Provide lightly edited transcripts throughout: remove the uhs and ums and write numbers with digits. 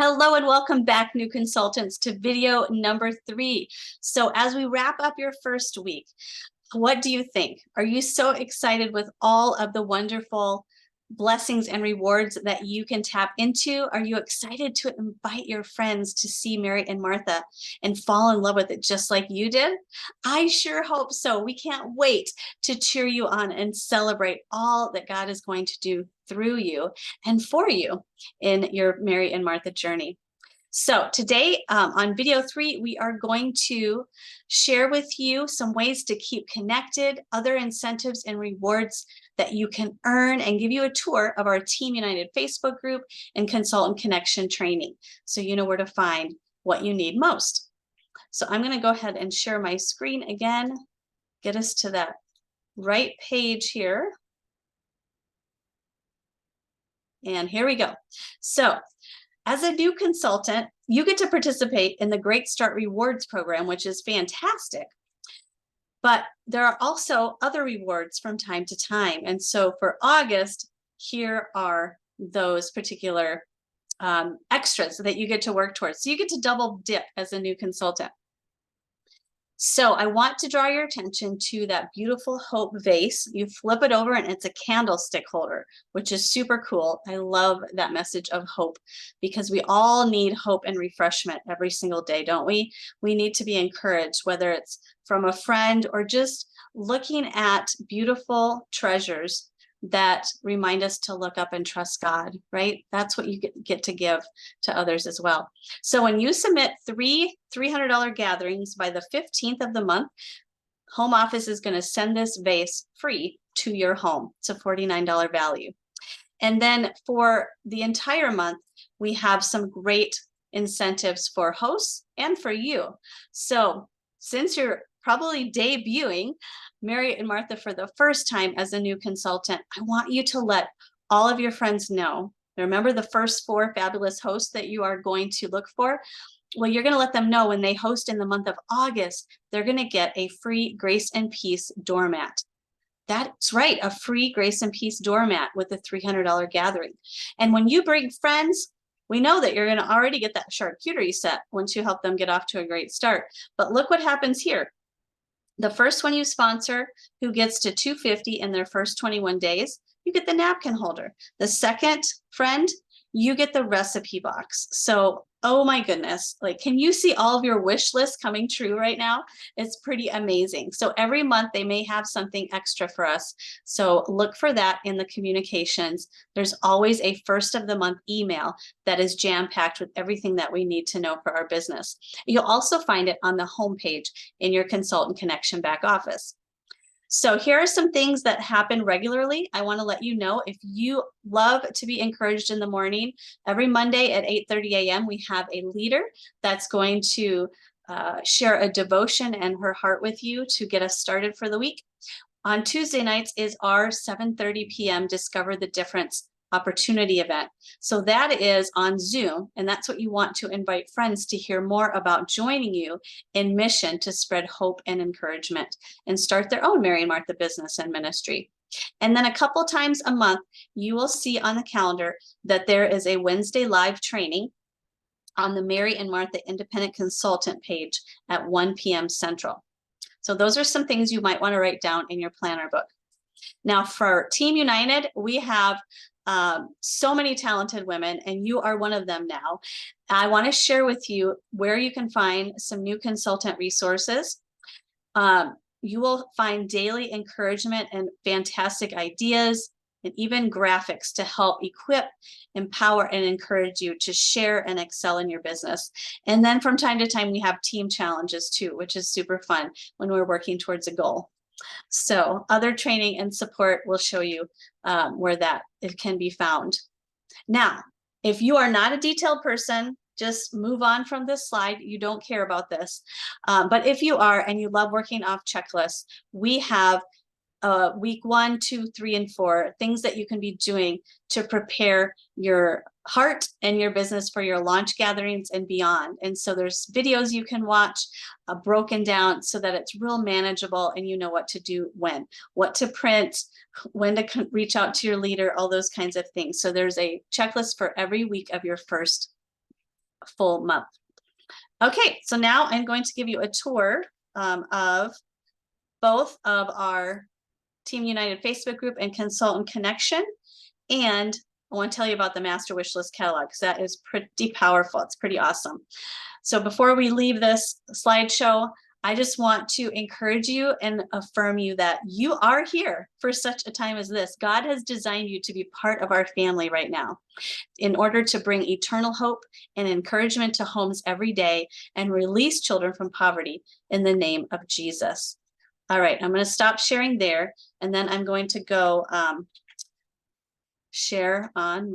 Hello and welcome back, new consultants, to video number 3. So as we wrap up your first week, what do you think? Are you so excited with all of the wonderful blessings and rewards that you can tap into? Are you excited to invite your friends to see Mary and Martha and fall in love with it just like you did? I sure hope so. We can't wait to cheer you on and celebrate all that God is going to do through you and for you in your Mary and Martha journey. So today on video 3, we are going to share with you some ways to keep connected, other incentives and rewards that you can earn, and give you a tour of our Team United Facebook group and Consultant Connection training, so you know where to find what you need most. So I'm going to go ahead and share my screen again, get us to that right page here. And here we go. So as a new consultant, you get to participate in the Great Start Rewards program, which is fantastic. But there are also other rewards from time to time. And so for August, here are those particular extras that you get to work towards. So you get to double dip as a new consultant. So I want to draw your attention to that beautiful Hope vase. You flip it over and it's a candlestick holder, which is super cool. I love that message of hope because we all need hope and refreshment every single day, don't we? We need to be encouraged, whether it's from a friend or just looking at beautiful treasures that remind us to look up and trust God, right? That's what you get to give to others as well. So when you submit three $300 gatherings by the 15th of the month, Home Office is going to send this vase free to your home. It's a $49 value. And then for the entire month, we have some great incentives for hosts and for you. So since you're probably debuting Mary and Martha for the first time as a new consultant, I want you to let all of your friends know. Remember the first 4 fabulous hosts that you are going to look for? Well, you're going to let them know when they host in the month of August, they're going to get a free Grace and Peace doormat. That's right, a free Grace and Peace doormat with a $300 gathering. And when you bring friends, we know that you're going to already get that charcuterie set once you help them get off to a great start. But look what happens here. The first one you sponsor who gets to $250 in their first 21 days, you get the napkin holder. The second friend, you get the recipe box. So, oh my goodness, like, can you see all of your wish lists coming true right now? It's pretty amazing. So every month they may have something extra for us. So look for that in the communications. There's always a first of the month email that is jam-packed with everything that we need to know for our business. You'll also find it on the homepage in your Consultant Connection back office. So here are some things that happen regularly. I want to let you know, if you love to be encouraged in the morning, every Monday at 8:30 a.m. we have a leader that's going to share a devotion and her heart with you to get us started for the week. On Tuesday nights is our 7:30 p.m. Discover the Difference opportunity event. So that is on Zoom, and that's what you want to invite friends to hear more about joining you in mission to spread hope and encouragement and start their own Mary and Martha business and ministry. And then a couple times a month, you will see on the calendar that there is a Wednesday live training on the Mary and Martha Independent Consultant page at 1 p.m. Central. So those are some things you might want to write down in your planner book. Now for Team United, we have so many talented women, and you are one of them now. I want to share with you where you can find some new consultant resources. You will find daily encouragement and fantastic ideas and even graphics to help equip, empower, and encourage you to share and excel in your business. And then from time to time, we have team challenges too, which is super fun when we're working towards a goal. So other training and support will show you where that it can be found. Now, if you are not a detailed person, just move on from this slide. You don't care about this. But if you are and you love working off checklists, we have week 1, 2, 3, and 4, things that you can be doing to prepare your heart and your business for your launch gatherings and beyond. And so there's videos you can watch broken down so that it's real manageable and you know what to do when, what to print, when to reach out to your leader, all those kinds of things. So there's a checklist for every week of your first full month. Okay, so now I'm going to give you a tour of both of our Team United Facebook group and Consultant Connection. And I want to tell you about the Master Wish List catalog because that is pretty powerful. It's pretty awesome. So before we leave this slideshow, I just want to encourage you and affirm you that you are here for such a time as this. God has designed you to be part of our family right now in order to bring eternal hope and encouragement to homes every day and release children from poverty in the name of Jesus. All right, I'm going to stop sharing there, and then I'm going to go share on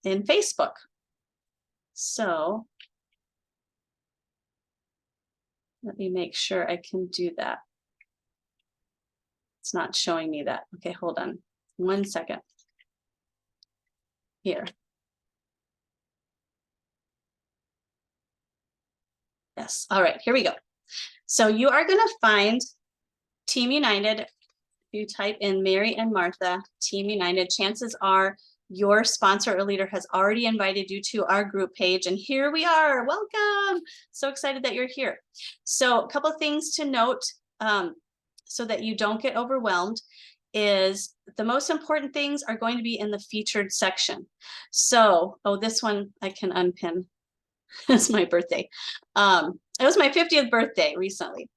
in Facebook. So let me make sure I can do that. It's not showing me that. Okay, hold on 1 second. Here. Yes, all right, here we go. So you are going to find Team United. If you type in Mary and Martha, Team United, chances are your sponsor or leader has already invited you to our group page. And here we are. Welcome. So excited that you're here. So a couple of things to note so that you don't get overwhelmed is the most important things are going to be in the featured section. So, oh, this one I can unpin. It's my birthday. It was my 50th birthday recently.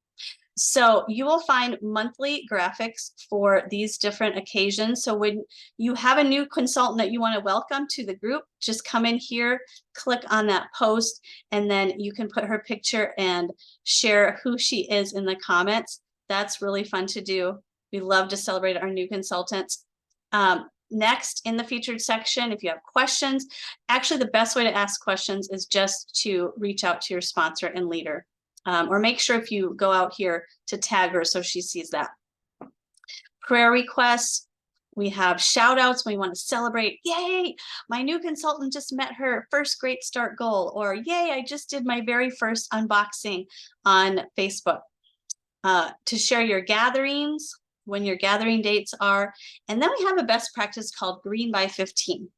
So you will find monthly graphics for these different occasions. So when you have a new consultant that you want to welcome to the group, just come in here, click on that post, and then you can put her picture and share who she is in the comments. That's really fun to do. We love to celebrate our new consultants. Next, in the featured section, if you have questions, actually the best way to ask questions is just to reach out to your sponsor and leader. Or make sure if you go out here to tag her so she sees that. Prayer requests, we have shout outs when we want to celebrate. Yay, my new consultant just met her first Great Start goal, or yay, I just did my very first unboxing on Facebook. To share your gatherings, when your gathering dates are. And then we have a best practice called Green by 15.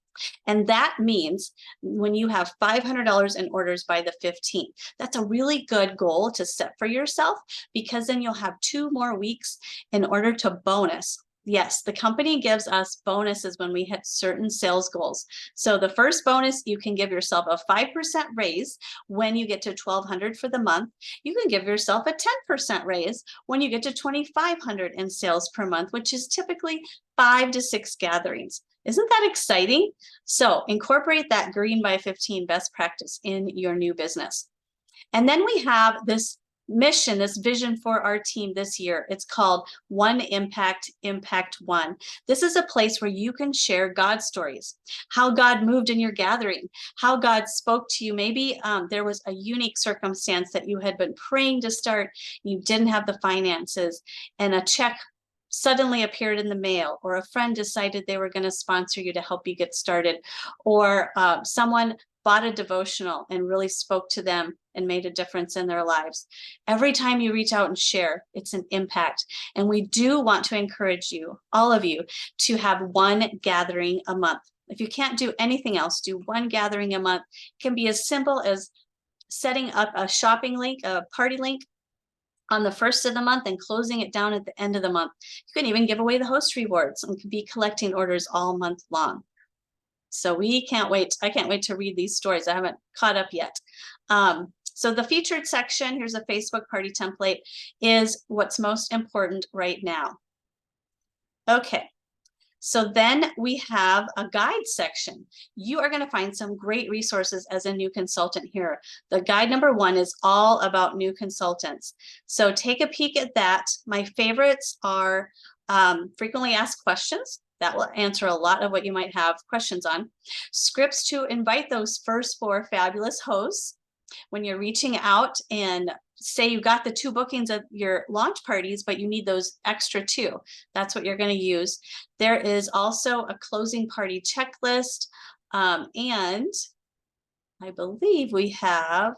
And that means when you have $500 in orders by the 15th, that's a really good goal to set for yourself, because then you'll have 2 more weeks in order to bonus. Yes, the company gives us bonuses when we hit certain sales goals. So the first bonus, you can give yourself a 5% raise when you get to $1,200 for the month. You can give yourself a 10% raise when you get to $2,500 in sales per month, which is typically 5 to 6 gatherings. Isn't that exciting? So incorporate that Green by 15 best practice in your new business. And then we have this mission, this vision for our team this year. It's called One Impact, Impact One. This is a place where you can share God stories, how God moved in your gathering, how God spoke to you. Maybe there was a unique circumstance that you had been praying to start, you didn't have the finances, and a check suddenly appeared in the mail, or a friend decided they were going to sponsor you to help you get started, or someone bought a devotional and really spoke to them and made a difference in their lives. Every time you reach out and share, it's an impact. And we do want to encourage you, all of you, to have one gathering a month. If you can't do anything else, do one gathering a month. It can be as simple as setting up a shopping link, a party link on the first of the month and closing it down at the end of the month. You can even give away the host rewards and be collecting orders all month long. So we can't wait. I can't wait to read these stories. I haven't caught up yet. So the featured section, here's a Facebook party template, is what's most important right now. Okay. So then we have a guide section. You are going to find some great resources as a new consultant here. The guide number 1 is all about new consultants. So take a peek at that. My favorites are frequently asked questions. That will answer a lot of what you might have questions on. Scripts to invite those first 4 fabulous hosts. When you're reaching out and say you got the 2 bookings of your launch parties, but you need those extra 2. That's what you're going to use. There is also a closing party checklist. And I believe we have,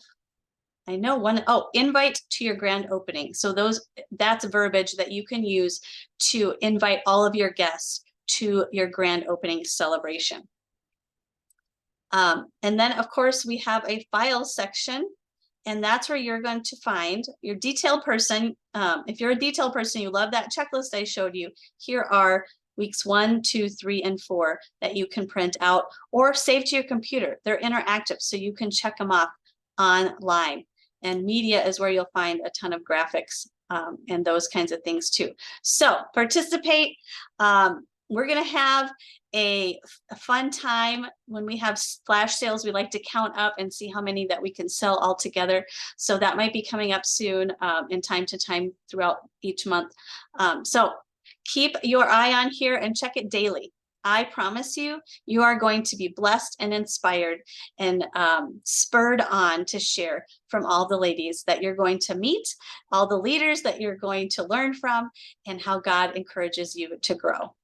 I know one, invite to your grand opening. So that's verbiage that you can use to invite all of your guests to your grand opening celebration. And then of course we have a file section, and that's where you're going to find your detailed person. If you're a detailed person, you love that checklist I showed you. Here are weeks 1, 2, 3, and 4 that you can print out or save to your computer. They're interactive, so you can check them off online. And media is where you'll find a ton of graphics and those kinds of things too. So participate. We're going to have a fun time when we have flash sales. We like to count up and see how many that we can sell all together. So that might be coming up soon in time to time throughout each month. So keep your eye on here and check it daily. I promise you, you are going to be blessed and inspired and spurred on to share from all the ladies that you're going to meet, all the leaders that you're going to learn from, and how God encourages you to grow.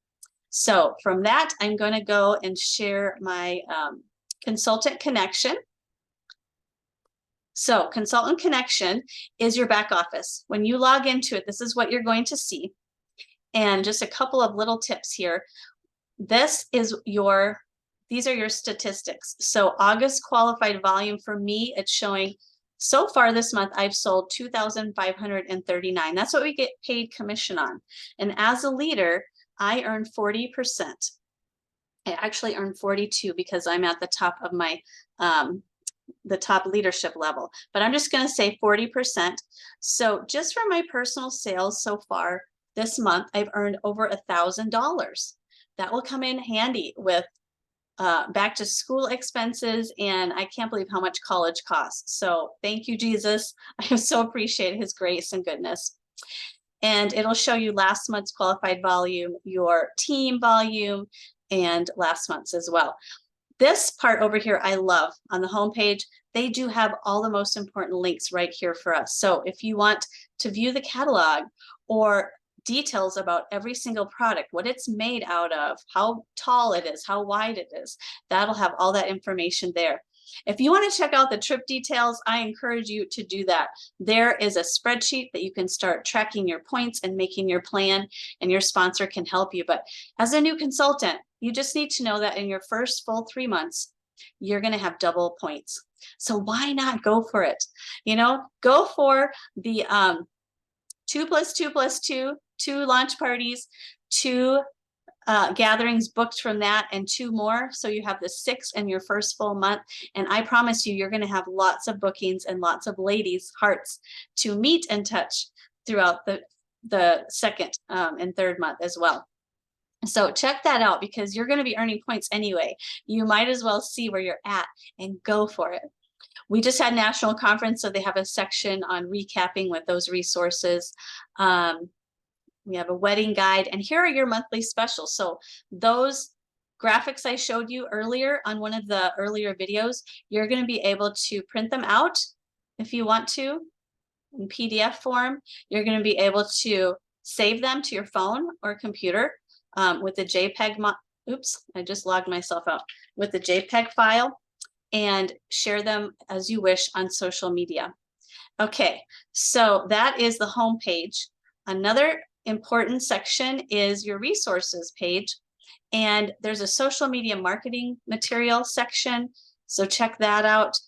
So from that, I'm going to go and share my Consultant Connection. So Consultant Connection is your back office. When you log into it, this is what you're going to see. And just a couple of little tips here. These are your statistics. So August qualified volume for me, it's showing so far this month, I've sold 2,539. That's what we get paid commission on. And as a leader, I earn 40%. I actually earn 42 because I'm at the top of my, the top leadership level, but I'm just going to say 40%. So just for my personal sales so far this month, I've earned over $1,000. That will come in handy with back to school expenses, and I can't believe how much college costs. So thank you, Jesus. I so appreciate his grace and goodness. And it'll show you last month's qualified volume, your team volume, and last month's as well. This part over here, I love on the homepage. They do have all the most important links right here for us. So if you want to view the catalog or details about every single product, what it's made out of, how tall it is, how wide it is, that'll have all that information there. If you want to check out the trip details, I encourage you to do that. There is a spreadsheet that you can start tracking your points and making your plan, and your sponsor can help you. But as a new consultant, you just need to know that in your first full 3 months, you're going to have double points. So why not go for it? You know, go for the 2 + 2 + 2, 2 launch parties, 2 gatherings booked from that, and 2 more. So you have the 6 in your first full month. And I promise you, you're going to have lots of bookings and lots of ladies' hearts to meet and touch throughout the second and third month as well. So check that out, because you're going to be earning points anyway. You might as well see where you're at and go for it. We just had national conference, so they have a section on recapping with those resources. We have a wedding guide, and here are your monthly specials. So those graphics I showed you earlier on one of the earlier videos, you're going to be able to print them out if you want to in PDF form. You're going to be able to save them to your phone or computer with the JPEG. Oops, I just logged myself out with the JPEG file, and share them as you wish on social media. Okay, so that is the home page. Another important section is your resources page, and there's a social media marketing material section, so check that out.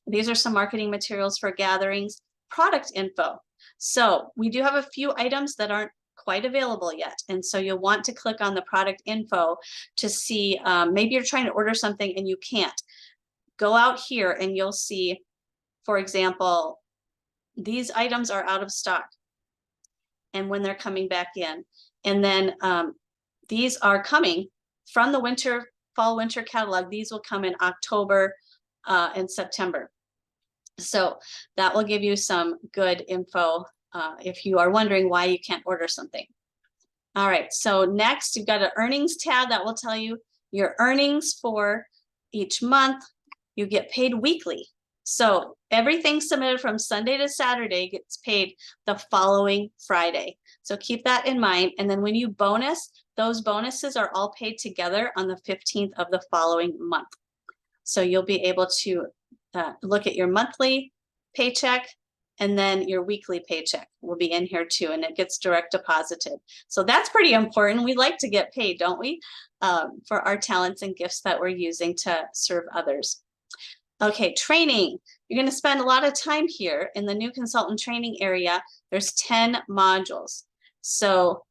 These are some marketing materials for gatherings. Product info. So we do have a few items that aren't quite available yet, and so you'll want to click on the product info to see, maybe you're trying to order something and you can't. Go out here and you'll see, for example, these items are out of stock and when they're coming back in. And then these are coming from the fall winter catalog. These will come in October and September. So that will give you some good info if you are wondering why you can't order something. All right, so next you've got an earnings tab that will tell you your earnings for each month. You get paid weekly. So everything submitted from Sunday to Saturday gets paid the following Friday. So keep that in mind. And then when you bonus, those bonuses are all paid together on the 15th of the following month. So you'll be able to look at your monthly paycheck And then your weekly paycheck will be in here too, and it gets direct deposited. So that's pretty important. We like to get paid, don't we? For our talents and gifts that we're using to serve others. Okay, training. You're going to spend a lot of time here in the new consultant training area. There's 10 modules. So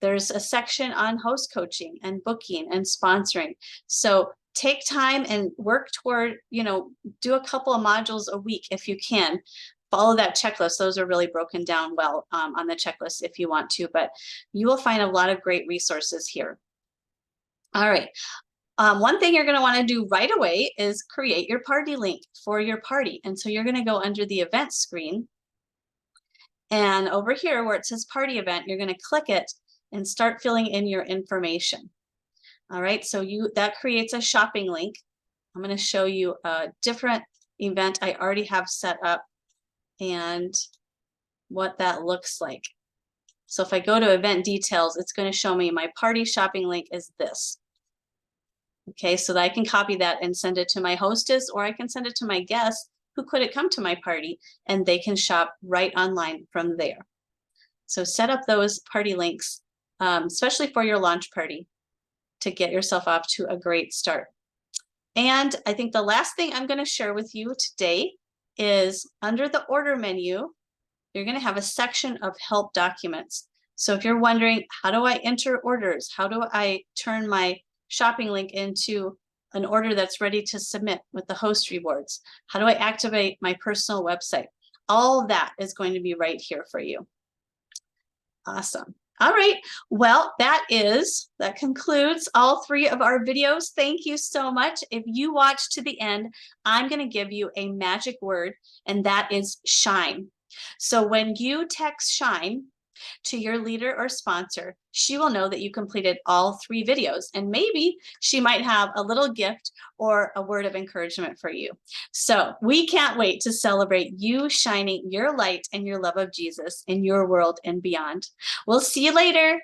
there's a section on host coaching and booking and sponsoring. So take time and work toward, do a couple of modules a week if you can. Follow that checklist. Those are really broken down well on the checklist if you want to, but you will find a lot of great resources here. All right. One thing you're going to want to do right away is create your party link for your party. And so you're going to go under the event screen. And over here where it says party event, you're going to click it and start filling in your information. All right, so that creates a shopping link. I'm going to show you a different event I already have set up and what that looks like. So if I go to event details, it's going to show me my party shopping link is this. Okay, so that I can copy that and send it to my hostess, or I can send it to my guests who couldn't come to my party, and they can shop right online from there. So set up those party links, especially for your launch party, to get yourself off to a great start. And I think the last thing I'm going to share with you today is under the order menu, you're going to have a section of help documents. So if you're wondering, how do I enter orders? How do I turn my shopping link into an order that's ready to submit with the host rewards? How do I activate my personal website? All that is going to be right here for you. Awesome. All right. Well, that concludes all 3 of our videos. Thank you so much. If you watch to the end, I'm going to give you a magic word, and that is shine. So when you text shine to your leader or sponsor, she will know that you completed all 3 videos, and maybe she might have a little gift or a word of encouragement for you. So we can't wait to celebrate you shining your light and your love of Jesus in your world and beyond. We'll see you later.